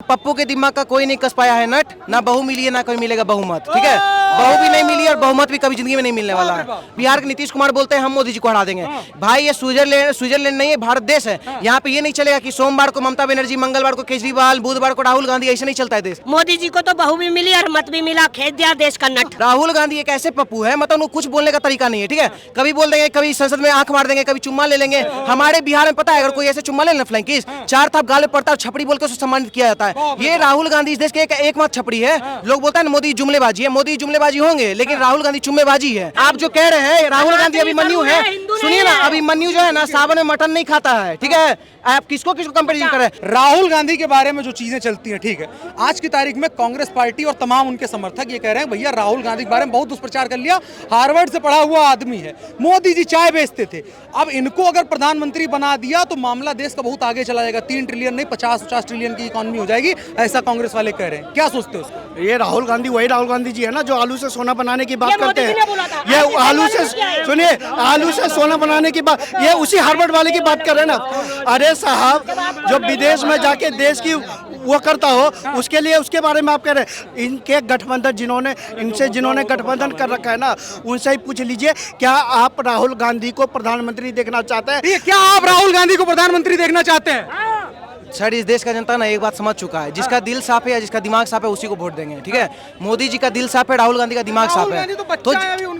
पप्पू के दिमाग का कोई नहीं कस पाया है नट, ना बहू मिली है ना कोई मिलेगा बहुमत। ठीक है, बहू भी नहीं मिली और बहुमत भी कभी जिंदगी में नहीं मिलने वाला है। बिहार के नीतीश कुमार बोलते हैं हम मोदी जी को हरा देंगे। भाई ये स्विट्जरलैंड नहीं है, भारत देश है। यहाँ पे ये नहीं चलेगा कि सोमवार को ममता बनर्जी, मंगलवार को केजरीवाल, बुधवार को राहुल गांधी, ऐसे नहीं चलता है देश। मोदी जी को तो बहू भी मिली और मत भी मिला, खेत दिया देश का नट। राहुल गांधी एक ऐसे पप्पू है, मतलब कुछ बोलने का तरीका नहीं है। ठीक है, कभी बोल देंगे, कभी संसद में आंख मार देंगे, कभी चुम्मा ले लेंगे। हमारे बिहार में पता है, अगर कोई ऐसे चुम्मा ले लेना फ्लैंकिस, चार थाप गाल में पड़ता है, छपड़ी बोल के उसको सम्मानित किया जाता है। ये राहुल गांधी इस देश के एकमात्र छपड़ी है। लोग बोलते हैं मोदी जुमलेबाजी है, मोदी जुमलेबाजी होंगे, लेकिन राहुल गांधी चुम्मेबाजी है। आप जो कह रहे हैं राहुल गांधी अभिमन्यु है, सुनिए ना, अभिमन्यु जो है ना सावन में मटन नहीं खाता है। ठीक है, आप किसको कंपेरिजन कर रहे हैं? राहुल गांधी के बारे में जो चीजें चलती हैं, ठीक है, आज की तारीख में कांग्रेस पार्टी और तमाम उनके समर्थक ये कह रहे हैं भैया राहुल गांधी के बारे में बहुत दुष्प्रचार कर लिया, हार्वर्ड से पढ़ा हुआ आदमी है, मोदी जी चाय बेचते थे, अब इनको अगर प्रधानमंत्री बना दिया तो मामला देश का बहुत आगे चला जाएगा, 3 ट्रिलियन नहीं 50 ट्रिलियन की इकोनॉमी हो जाएगी, ऐसा कांग्रेस वाले कह रहे हैं। क्या सोचते हो? ये राहुल गांधी वही राहुल गांधी जी है ना जो आलू से सोना बनाने की बात करते हैं। ये आलू से सुनिए, आलू से सोना बनाने की बात, ये उसी हार्वर्ड वाले की बात कर रहे हैं ना। अरे साहब, जो विदेश में जाके देश की वो करता हो, उसके लिए उसके बारे में आप कह रहे हैं। इनके गठबंधन जिन्होंने गठबंधन कर रखा है ना, उनसे ही पूछ लीजिए क्या आप राहुल गांधी को प्रधानमंत्री देखना चाहते हैं? क्या आप राहुल गांधी को प्रधानमंत्री देखना चाहते हैं? सर, इस देश का जनता ना एक बात समझ चुका है, जिसका दिल साफ है या जिसका दिमाग साफ है उसी को वोट देंगे। ठीक है, मोदी जी का दिल साफ है, राहुल गांधी का दिमाग साफ है।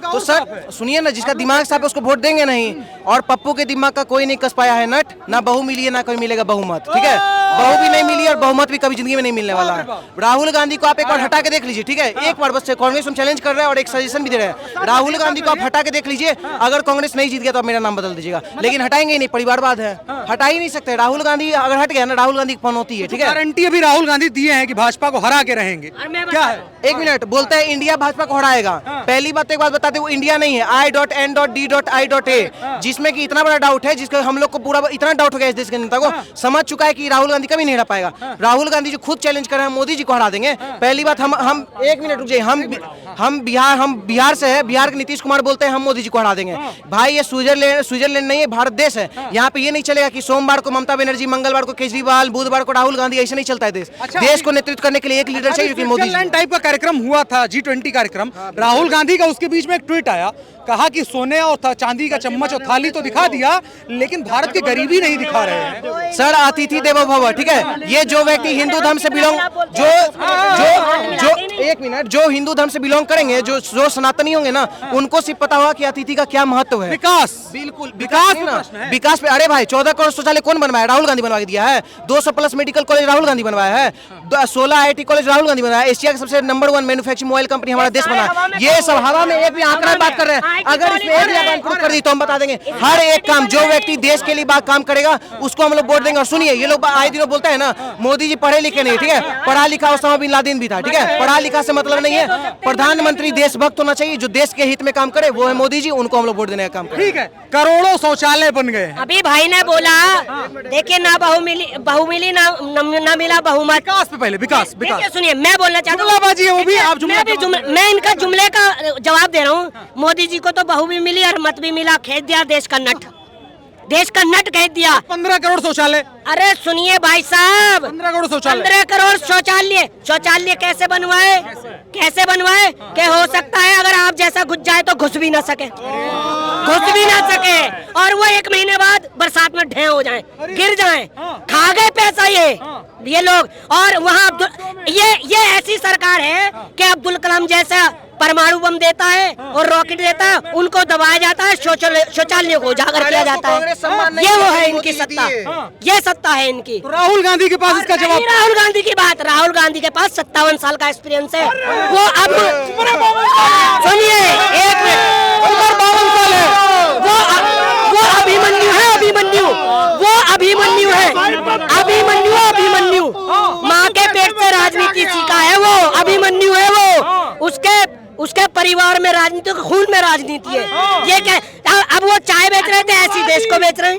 तो सर सुनिए ना, जिसका दिमाग साफ है उसको वोट देंगे नहीं। और पप्पू के दिमाग का कोई नहीं कस पाया है नट, ना बहू मिली है ना कोई मिलेगा बहुमत। ठीक है, बहू भी नहीं मिली और बहुमत भी कभी जिंदगी में नहीं मिलने वाला है। राहुल गांधी को आप एक बार हटा के देख लीजिए। ठीक है, एक बार बस, कांग्रेस में चैलेंज कर रहे हैं और एक सजेशन भी दे रहे हैं। राहुल गांधी को आप हटा के देख लीजिए, अगर कांग्रेस नहीं जीत गया तो आप मेरा नाम बदल दीजिएगा, लेकिन हटाएंगे ही नहीं, परिवारवाद है, हटा ही नहीं सकते। राहुल गांधी अगर हट गया ना, राहुल गांधी की पनौती है। ठीक है, गारंटी अभी राहुल गांधी दिए हैं कि भाजपा को हरा के रहेंगे, क्या है? एक मिनट, बोलते हैं इंडिया भाजपा को हराएगा। पहली बात एक बात बताते, वो इंडिया नहीं है, I.N.D.I.A, जिसमें कि इतना बड़ा डाउट है, जिसका हम लोग को पूरा इतना डाउट हो गया इस देश के जनता को, समझ चुका है कि राहुल गांधी कभी नहीं हरा पाएगा। राहुल गांधी जो खुद चैलेंज कर रहे हैं मोदी जी को हरा देंगे। पहली बात, हम एक मिनट रुक जाइए, हम बिहार से है, बिहार के नीतीश कुमार बोलते हैं हम मोदी जी को हरा देंगे। भाई ये स्विट्जरलैंड नहीं है, भारत देश है। यहाँ पे ये नहीं चलेगा कि सोमवार को ममता बनर्जी, मंगलवार को केजरीवाल, बुधवार को राहुल गांधी, ऐसे नहीं चलता है देश। देश को नेतृत्व करने के लिए एक लीडर चाहिए, मोदी जी टाइप का कार्यक्रम हुआ था, G20 कार्यक्रम, राहुल गांधी का उसके बीच में एक ट्वीट आया, कहा कि सोने और चांदी का चम्मच और थाली तो दिखा दिया, लेकिन भारत की गरीबी नहीं दिखा रहे हैं। सर, अतिथि देवो भव। ठीक है, ये जो व्यक्ति हिंदू धर्म से बिलोंग एक मिनट, जो हिंदू धर्म से बिलोंग करेंगे, जो सनातनी होंगे ना, उनको सिर्फ पता होगा कि अतिथि का क्या महत्व है। विकास, बिल्कुल विकास पे। अरे भाई, 14 करोड़ शौचालय कौन बनवाया? राहुल गांधी बनवा के दिया है। 200+ मेडिकल कॉलेज राहुल गांधी बनवाया है। 16 IIT कॉलेज राहुल गांधी बनवाया है। एशिया का सबसे नंबर 1 मैन्युफैक्चरिंग मोबाइल कंपनी हमारा देश बना। ये सब हवा में एक भी आंकड़ा बात कर रहे हैं, अगर इसमें एक भी प्रूफ कर दी तो हम बता देंगे। हर एक काम, जो व्यक्ति देश के लिए बात काम करेगा उसको हम लोग वोट देंगे। और सुनिए, ये लोग आए दिनों बोलते हैं ना मोदी जी पढ़े लिखे नहीं। ठीक है, पढ़ा लिखा उसामा बिन लादेन भी था। ठीक है, पढ़ा लिखा से मतलब नहीं है, प्रधानमंत्री देशभक्त होना चाहिए, जो देश के हित में काम करे, वो है मोदी जी, उनको हम लोग वोट देने का काम करें। ठीक है, करोड़ों शौचालय बन गए। अभी भाई ने बोला, देखिए ना बहू मिली ना मिला बहुमत। विकास पे पहले विकास सुनिए, मैं बोलना चाहता हूँ, मैं इनका जुमले का जवाब दे रहा हूँ। मोदी जी को तो बहू भी मिली और मत भी मिला, खेत दिया देश का नट खेत दिया। 15 करोड़ शौचालय। अरे सुनिए भाई साहब, 15 करोड़ शौचालय, 15 करोड़ शौचालय कैसे बनवाए कि हो सकता है अगर आप जैसा घुस जाए तो घुस भी ना सके, और वो 1 महीने बाद बरसात में ढेर हो जाए, गिर जाए, खा गए पैसा ये लोग। और वहाँ ये ऐसी सरकार है कि अब्दुल कलाम जैसा परमाणु बम देता है और रॉकेट देता है, उनको दबाया जाता है, शौचालय को उजागर किया जाता है। ये वो है इनकी सत्ता, ये सत्ता है इनकी। तो राहुल गांधी के पास इसका जवाब, राहुल गांधी की बात, राहुल गांधी के पास 57 साल का एक्सपीरियंस है। वो अब सुनिए, एक मिनट, वो अभिमन्यु माँ के पेट से राजनीति सीखा है, वो अभिमन्यु है। वो उसके परिवार में राजनीति, खून में राजनीति है। ये क्या, अब वो चाय बेच रहे थे, ऐसी देश को बेच रहे हैं।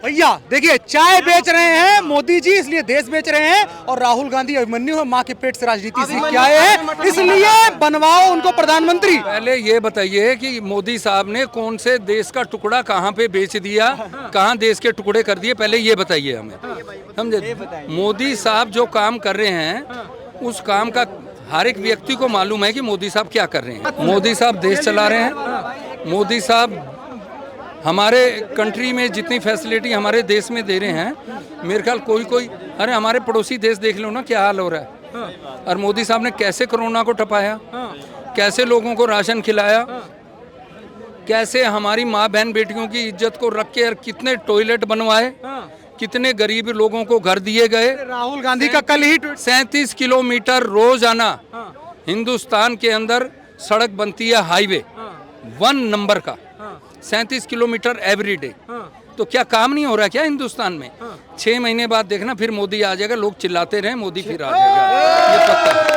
भैया देखिए, चाय बेच रहे हैं मोदी जी, इसलिए देश बेच रहे हैं, और राहुल गांधी अभिमन्यु है, माँ के पेट से राजनीति सीख के आए हैं, इसलिए बनवाओ उनको प्रधानमंत्री। पहले ये बताइए कि मोदी साहब ने कौन से देश का टुकड़ा कहाँ पे बेच दिया, कहाँ देश के टुकड़े कर दिए, पहले ये बताइए हमें, समझे। मोदी साहब जो काम कर रहे हैं, उस काम का हर एक व्यक्ति को मालूम है कि मोदी साहब क्या कर रहे हैं। मोदी साहब देश चला रहे हैं, मोदी साहब हमारे कंट्री में जितनी फैसिलिटी हमारे देश में दे रहे हैं, मेरे ख्याल कोई अरे हमारे पड़ोसी देश देख लो ना क्या हाल हो रहा है। और मोदी साहब ने कैसे कोरोना को टपाया, कैसे लोगों को राशन खिलाया, कैसे हमारी माँ बहन बेटियों की इज्जत को रख के, और कितने टॉयलेट बनवाए, कितने गरीब लोगों को घर दिए गए। राहुल गांधी का कल ही 37 किलोमीटर रोजाना हिंदुस्तान के अंदर सड़क बनती है, हाईवे 1 नंबर का, 37 किलोमीटर एवरी डे। तो क्या काम नहीं हो रहा क्या हिंदुस्तान में? 6 महीने बाद देखना फिर मोदी आ जाएगा, लोग चिल्लाते रहे मोदी फिर आ जाएगा, ये पक्का।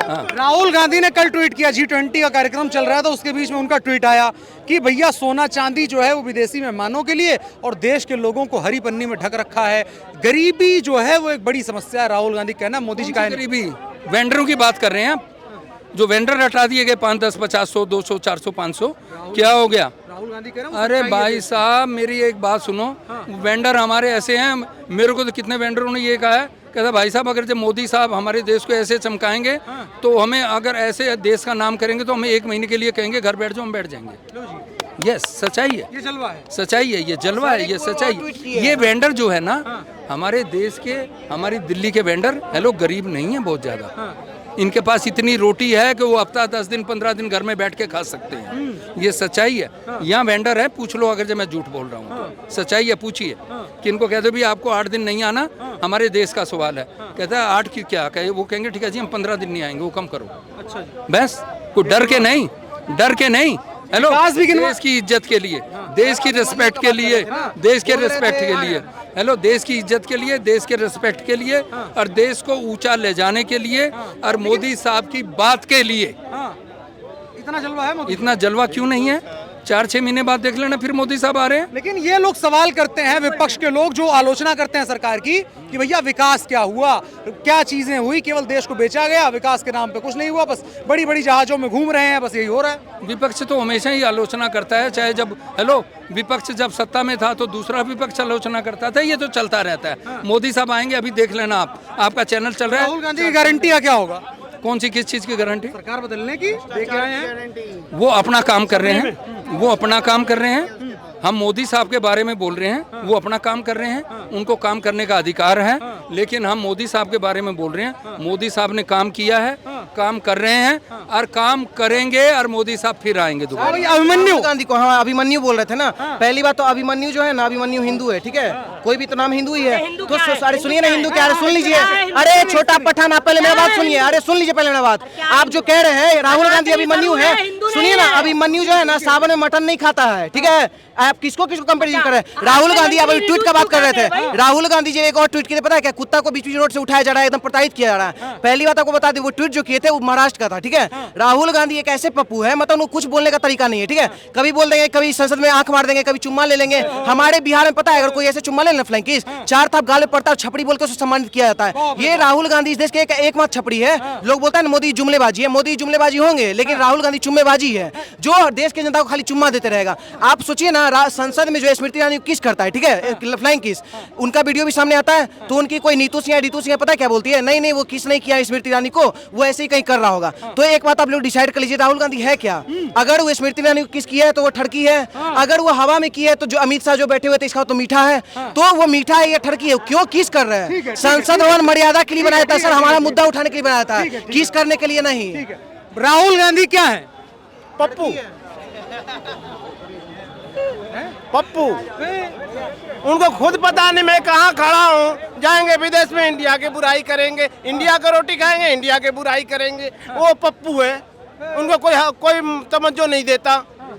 राहुल गांधी ने कल ट्वीट किया, G20 का कार्यक्रम चल रहा था, उसके बीच में उनका ट्वीट आया कि भैया सोना चांदी जो है वो विदेशी मेहमानों के लिए, और देश के लोगों को हरी पन्नी में ढक रखा है। गरीबी जो है वो एक बड़ी समस्या है। राहुल गांधी कहना, मोदी जी का गरीबी, वेंडरों की बात कर रहे हैं आप, जो वेंडर हटा दिए गए 5, 10, 50, 100, 200, 400, 500, क्या हो गया? राहुल गांधी कह रहे हैं, अरे भाई साहब मेरी एक बात सुनो, वेंडर हमारे ऐसे हैं, मेरे को तो कितने वेंडरों ने ये कहा है, कहता भाई साहब अगर जब मोदी साहब हमारे देश को ऐसे चमकाएंगे, तो हमें अगर ऐसे देश का नाम करेंगे तो हमें 1 महीने के लिए कहेंगे घर बैठ जाओ, हम बैठ जाएंगे। यस, सच्चाई है, ये जलवा है, सच्चाई है, ये जलवा है, ये सच्चाई है। ये वेंडर जो है ना, हमारे देश के, हमारी दिल्ली के वेंडर, हेलो, गरीब नहीं है बहुत ज्यादा, इनके पास इतनी रोटी है कि वो हफ्ता 10 दिन 15 दिन घर में बैठ के खा सकते हैं। ये सच्चाई है। यहाँ वेंडर है, पूछ लो, अगर जब मैं झूठ बोल रहा हूँ सच्चाई है, पूछिए कि इनको कहते भी आपको 8 दिन नहीं आना, हमारे देश का सवाल है, कहता है 8 की क्या कहे, वो कहेंगे ठीक है जी हम 15 दिन नहीं आएंगे, वो कम करो। अच्छा, बस कोई डर के नहीं, डर के नहीं। हेलो, देश की इज्जत के लिए, देश की रिस्पेक्ट के लिए, देश के रिस्पेक्ट के लिए, हेलो, देश की इज्जत के लिए, देश के रिस्पेक्ट के लिए, और देश को ऊंचा ले जाने के लिए, और मोदी साहब की बात के लिए। इतना जलवा है मोदी? इतना जलवा क्यों नहीं है? 4-6 महीने बाद देख लेना फिर मोदी साहब आ रहे हैं। लेकिन ये लोग सवाल करते हैं, विपक्ष के लोग जो आलोचना करते हैं सरकार की, कि भैया विकास क्या हुआ, क्या चीजें हुई, केवल देश को बेचा गया, विकास के नाम पे कुछ नहीं हुआ, बस बड़ी बड़ी जहाजों में घूम रहे हैं, बस यही हो रहा है। विपक्ष तो हमेशा ही आलोचना करता है, चाहे जब, हेलो, विपक्ष जब सत्ता में था तो दूसरा विपक्ष आलोचना करता था, ये तो चलता रहता है। मोदी साहब आएंगे, अभी देख लेना आप, आपका चैनल चल रहा है। राहुल गांधी की गारंटी का क्या होगा? कौन सी, किस चीज की गारंटी? सरकार बदलने की देके आए हैं, वो अपना काम कर रहे हैं, वो अपना काम कर रहे हैं। हम मोदी साहब के बारे में बोल रहे हैं, वो अपना काम कर रहे हैं, उनको काम करने का अधिकार है, लेकिन हम मोदी साहब के बारे में बोल रहे हैं। मोदी साहब ने काम किया है, काम कर रहे हैं, और काम करेंगे, और मोदी साहब फिर आएंगे दोबारा। अभिमन्यु गांधी को, हाँ अभिमन्यु बोल रहे थे ना, पहली बात तो अभिमन्यु जो है ना, अभिमन्यु हिंदू है, ठीक है, कोई भी तो नाम हिंदू ही है, तो अरे सुनिए ना, हिंदू क्या है, सुन लीजिए, अरे छोटा पठान, आप पहले मेरा बात सुनिए, अरे सुन लीजिए पहले मेरा बात। आप जो कह रहे हैं राहुल गांधी अभिमन्यु है, सुनिए ना, अभिमन्यु जो है ना सावन में मटन नहीं खाता है, ठीक है। आप किसको कंपैरिजन कर रहे हैं? राहुल गांधी, आप ट्वीट का बात कर रहे थे, राहुल गांधी जी एक और ट्वीट किए, पता है क्या, कुत्ता को बीच बीच रोड से उठाया जा रहा है, एकदम प्रताड़ित किया जा रहा है। पहली बात आपको बता दें, वो ट्वीट जो किए थे वो महाराष्ट्र का था, ठीक है। राहुल गांधी एक ऐसे पप्पू है, मतलब वो कुछ बोलने का तरीका नहीं है, ठीक है। कभी बोल देंगे, कभी संसद में आंख मार देंगे, कभी चुम्मा ले लेंगे। हमारे बिहार में पता है, अगर कोई ऐसे चुम्मा ले लेना फ्लैंक किस, 4 थाप गाल में पड़ता है, छपड़ी बोल के उसे सम्मानित किया जाता है। ये राहुल गांधी इस देश के एकमात्र छपड़ी है। लोग बोलते हैं मोदी जुमलेबाजी है, मोदी जुमलेबाजी होंगे, लेकिन राहुल गांधी चुम्मेबाजी है, जो देश की जनता को खाली चुम्मा देते रहेगा। आप सोचिए ना, संसद में जो स्मृति ईरानी किस करता है, ठीक है, फ्लाइंग किस, उनका वीडियो भी सामने आता है, तो उनकी कोई नीतू सिंह पता है क्या बोलती है, नहीं नहीं वो किस नहीं किया स्मृति ईरानी को, वो ऐसे ही कहीं कर रहा होगा। तो एक बात आप लोग डिसाइड कर लीजिए, राहुल गांधी है क्या? अगर वो स्मृति ईरानी को किस किया है तो वो ठरकी है, अगर वो हवा में किया है तो जो अमित शाह जो बैठे हुए थे इसका तो मीठा है, तो वो मीठा है या ठरकी है? क्यों किस कर रहे हैं? संसद भवन मर्यादा के लिए बनाया था सर, हमारा मुद्दा उठाने के लिए बनाया था, किस करने के लिए नहीं। राहुल गांधी क्या है? पप्पू, पप्पू, उनको खुद पता नहीं मैं कहाँ खड़ा हूँ। जाएंगे विदेश में इंडिया की बुराई करेंगे, इंडिया का रोटी खाएंगे, इंडिया की बुराई करेंगे। वो पप्पू है, उनको कोई तवज्जो नहीं देता।